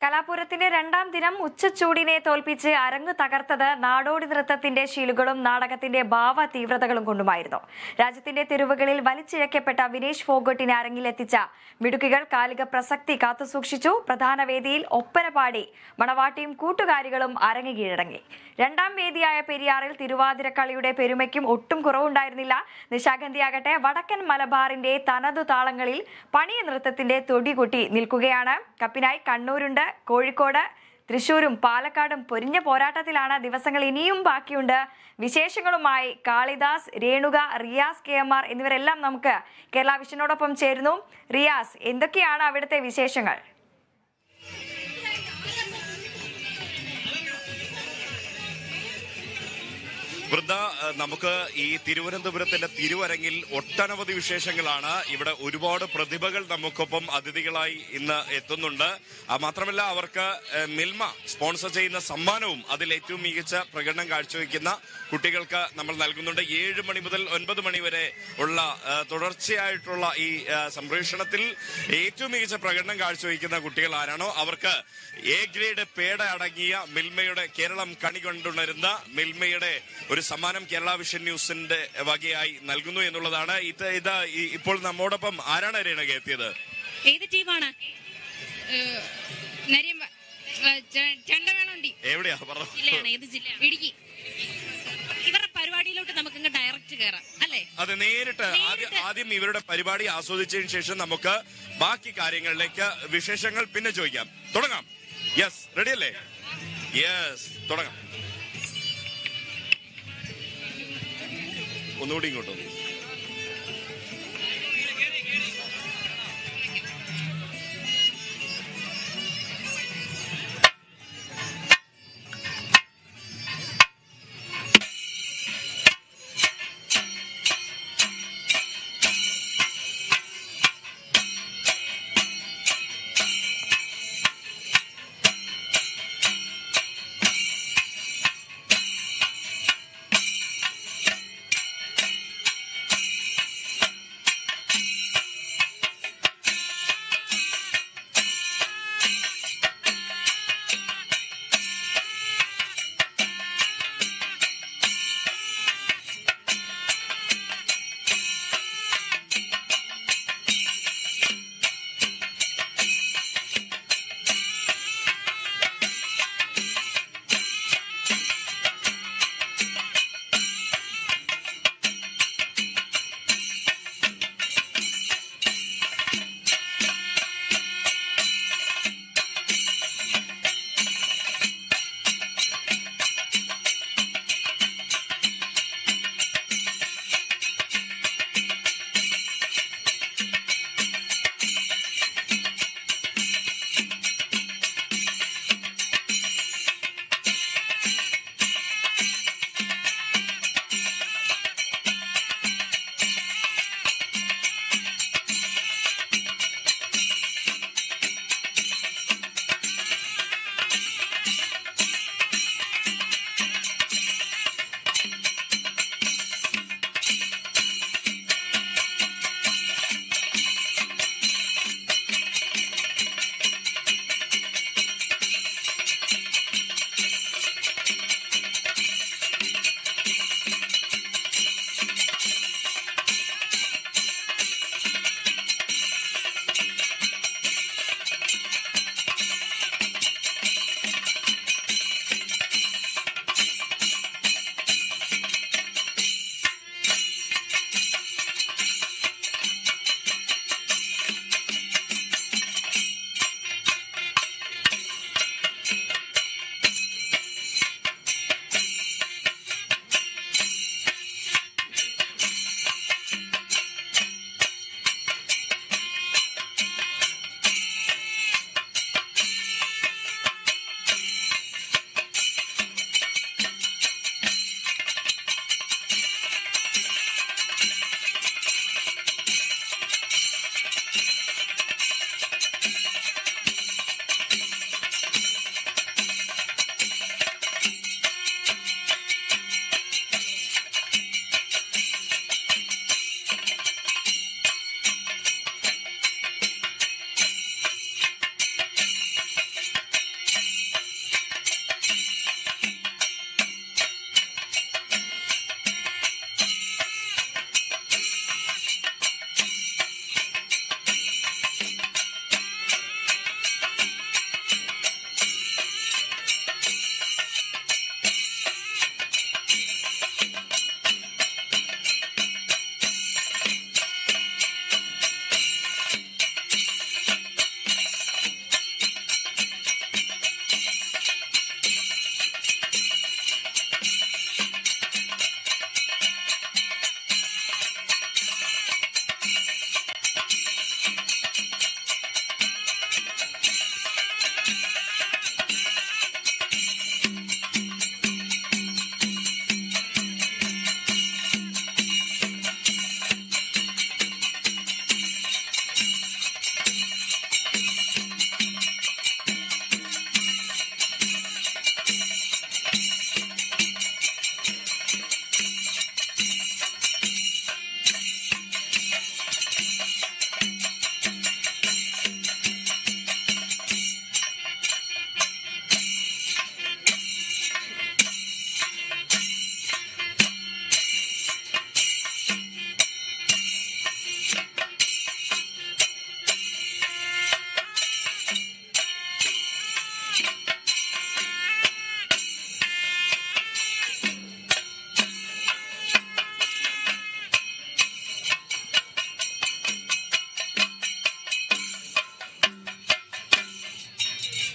കലാപൂരത്തിന്റെ രണ്ടാം ദിനം ഉച്ചച്ചൂടിനെ തോൽപ്പിച്ച് അരങ്ങ് തകർത്തത് നാടോടി നൃത്തത്തിന്റെ ശീലുകളും നാടകത്തിന്റെ ഭാവ തീവ്രതകളും കൊണ്ടുമായിരുന്നു. രാജ്യത്തിന്റെ തെരുവുകളിൽ വലിച്ചിഴക്കപ്പെട്ട വിനേഷ് ഫോഗട്ടിനെ അരങ്ങിലെത്തിച്ച മിടുക്കികൾ കാലിക പ്രസക്തി കാത്തുസൂക്ഷിച്ചു. പ്രധാന വേദിയിൽ ഒപ്പന പാടി മണവാട്ടിയും കൂട്ടുകാരികളും അരങ്ങ് കീഴടങ്ങി. രണ്ടാം വേദിയായ പെരിയാറിൽ തിരുവാതിരക്കളിയുടെ പെരുമയ്ക്കും ഒട്ടും കുറവുണ്ടായിരുന്നില്ല. നിശാഗന്ധിയാകട്ടെ വടക്കൻ മലബാറിന്റെ തനതു താളങ്ങളിൽ പണിയ നൃത്തത്തിന്റെ തൊടികൊട്ടി നിൽക്കുകയാണ്. കപ്പിനായി കണ്ണൂരുണ്ട്, കോഴിക്കോട്, തൃശൂരും പാലക്കാടും പൊരിഞ്ഞ പോരാട്ടത്തിലാണ്. ദിവസങ്ങൾ ഇനിയും ബാക്കിയുണ്ട്. വിശേഷങ്ങളുമായി കാളിദാസ്, രേണുക, റിയാസ് KMR എന്നിവരെല്ലാം നമുക്ക് കേരള വിഷനോടൊപ്പം ചേരുന്നു. റിയാസ്, എന്തൊക്കെയാണ് അവിടുത്തെ വിശേഷങ്ങൾ? വൃന്ദ, നമുക്ക് ഈ തിരുവനന്തപുരത്തിന്റെ തിരുവരങ്ങിൽ ഒട്ടനവധി വിശേഷങ്ങളാണ്. ഇവിടെ ഒരുപാട് പ്രതിഭകൾ നമുക്കൊപ്പം അതിഥികളായി ഇന്ന് എത്തുന്നുണ്ട്. മാത്രമല്ല, അവർക്ക് മിൽമ സ്പോൺസർ ചെയ്യുന്ന സമ്മാനവും അതിൽ ഏറ്റവും മികച്ച പ്രകടനം കാഴ്ചവെക്കുന്ന കുട്ടികൾക്ക് നമ്മൾ നൽകുന്നുണ്ട്. 7 മണി മുതൽ 9 മണി വരെ ഉള്ള തുടർച്ചയായിട്ടുള്ള ഈ സംപ്രേഷണത്തിൽ ഏറ്റവും മികച്ച പ്രകടനം കാഴ്ചവെക്കുന്ന കുട്ടികൾ ആരാണോ അവർക്ക് A ഗ്രേഡ് പേട അടങ്ങിയ മിൽമയുടെ കേരളം കണി കൊണ്ടുണരുന്ന മിൽമയുടെ ഒരു സമ്മാനം കേരള വിഷൻ ന്യൂസിന്റെ വകയായി നൽകുന്നു എന്നുള്ളതാണ്. ഇപ്പോൾ നമ്മോടൊപ്പം ആരാണ് രേണക എത്തിയത്? ഏത് ടീമാണ്? എവിടെയാ ജില്ലയാണ്? ഏത് ജില്ല? ഇടുക്കി. ഇവരുടെ പരിപാടിയിലോട്ട് നമുക്ക് ഡയറക്റ്റ് കയറാം അല്ലേ? അതെ, നേരിട്ട് ആദ്യം ഇവരുടെ പരിപാടി ആസ്വദിച്ചതിന് ശേഷം നമുക്ക് ബാക്കി കാര്യങ്ങളിലേക്ക് വിശേഷങ്ങൾ പിന്നെ ചോദിക്കാം. തുടങ്ങാം. യെസ്, റെഡി അല്ലേ? യെസ്, തുടങ്ങാം. ഒന്നുകൂടി ഇങ്ങോട്ട് വന്നു.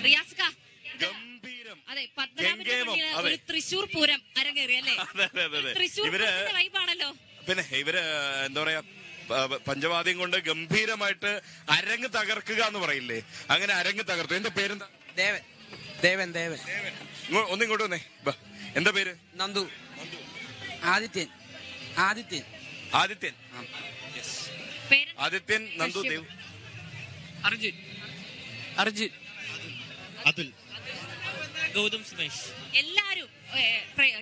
റിയാസ്ക ഗംഭീരം. അതെ പത്മനാഭന്റെ ഗംഗേമം, മുന്നിൽ അതെ. ഒരു തൃശൂർ പൂരം അരങ്ങേറി അല്ലേ? അതെ അതെ അതെ അതെ. തൃശൂർ ഇവര് പൂരത്തിന്റെ വൈബാണല്ലോ. പിന്നെ ഇവര് എന്താ പറയാ പഞ്ചവാദ്യം കൊണ്ട് ഗംഭീരമായിട്ട് അരങ്ങ് തകർക്കുക എന്ന് പറയില്ലേ, അങ്ങനെ അരങ്ങ് തകർത്തു. എന്റെ പേരെന്താ? ദേവൻ ദേവൻ ദേവൻ ഒന്നിങ്ങോട്ട് വന്നേ. എന്താ പേര്? നന്ദു. ആദിത്യൻ ആദിത്യൻ ആദിത്യൻ. പേര് ആദിത്യൻ, നന്ദു, ദേവ്. അർജുൻ അർജുൻ അതുൽ, ഗൗതം സുമേഷ്. എല്ലാരും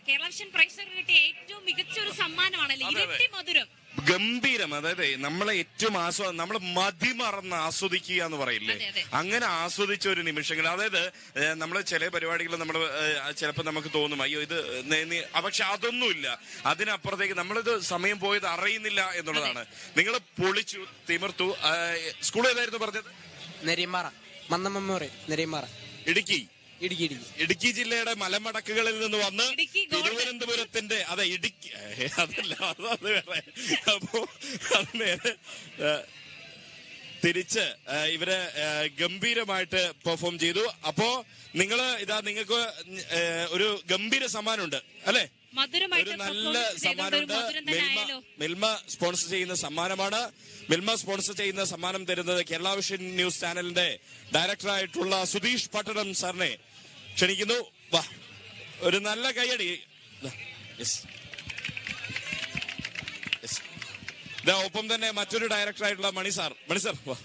കേരള വിഷൻ പ്രേക്ഷകർക്ക് കിട്ടിയ ഏറ്റവും മികച്ച ഒരു സമ്മാനമാണല്ലോ അതെ, അതെ. ഇരട്ടി മധുരം. ഗംഭീരം. അതായത് നമ്മളെ ഏറ്റവും നമ്മൾ മതിമറന്ന് ആസ്വദിക്കുക എന്ന് പറയില്ലേ, അതെ, അതെ. അങ്ങനെ ആസ്വദിച്ച ഒരു നിമിഷങ്ങൾ. അതായത് നമ്മൾ ചില പരിപാടികൾ നമ്മൾ ചിലപ്പോൾ നമുക്ക് തോന്നും അയ്യോ ഇത് പക്ഷെ അതൊന്നുമില്ല. അതിനപ്പുറത്തേക്ക് നമ്മളിത് സമയം പോയത് അറിയുന്നില്ല എന്നുള്ളതാണ്. നിങ്ങൾ പൊളിച്ചു തിമിർത്തു. സ്കൂൾ ഏതായിരുന്നു പറഞ്ഞത്? നെരിയമ്പാറ മന്നമ്മോറി നെരിയമ്പാറ ഇടുക്കി. ഇടുക്കി ഇടുക്കി ഇടുക്കി ജില്ലയുടെ മലമടക്കുകളിൽ നിന്ന് വന്ന് ഇടുക്കി ഗോൾഡ്. തിരുവനന്തപുരത്തിന്റെ അതെ ഇടുക്കി അതല്ല അത് വേറെ. അപ്പോ അത് നേരെ തിരിച്ച് ഇവര് ഗംഭീരമായിട്ട് പെർഫോം ചെയ്തു. അപ്പോ നിങ്ങൾക്ക് ഒരു ഗംഭീര സമ്മാനമുണ്ട് അല്ലെ? മധുരമായിട്ട് ഒരു നല്ല performance ചെയ്തുകൊണ്ട് ഒരു സമ്മാനമുണ്ട്. മധുരം തന്നെ ആയാലോ? മിൽമ സ്പോൺസർ ചെയ്യുന്ന സമ്മാനമാണ്. മിൽമ സ്പോൺസർ ചെയ്യുന്ന സമ്മാനം തരുന്നത് കേരള വിഷൻ ന്യൂസ് ചാനലിന്റെ ഡയറക്ടറായിട്ടുള്ള സുധീഷ് പട്ടണം സാറിനെ ക്ഷണിക്കുന്നു. വാ, ഒരു നല്ല കയ്യടി. ഒപ്പം തന്നെ മറ്റൊരു ഡയറക്ടറായിട്ടുള്ള മണി സാർ വാ.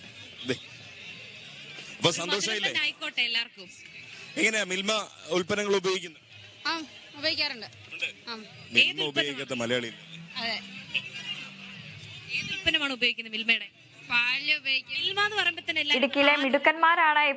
അപ്പൊ സന്തോഷമില്ലേ? മധുരം തന്നെ ആയിക്കോട്ടെ എല്ലാവർക്കും. എങ്ങനെയാ മിൽമ ഉൽപ്പന്നങ്ങൾ ഉപയോഗിക്കുന്നത്? ഉപയോഗിക്കാറുണ്ട്. മിൽമ ഉപയോഗിക്കാത്ത മലയാളി അതെ, ഏത് ഉൽപ്പന്നമാണ് ഉപയോഗിക്കുന്നത് മിൽമയുടെ? പാല് ഉപയോഗിക്കും. മിൽമ എന്ന് പറയുമ്പോ തന്നെ എല്ലാവരും ഇടുക്കിയിലെ മിടുക്കന്മാരാണ്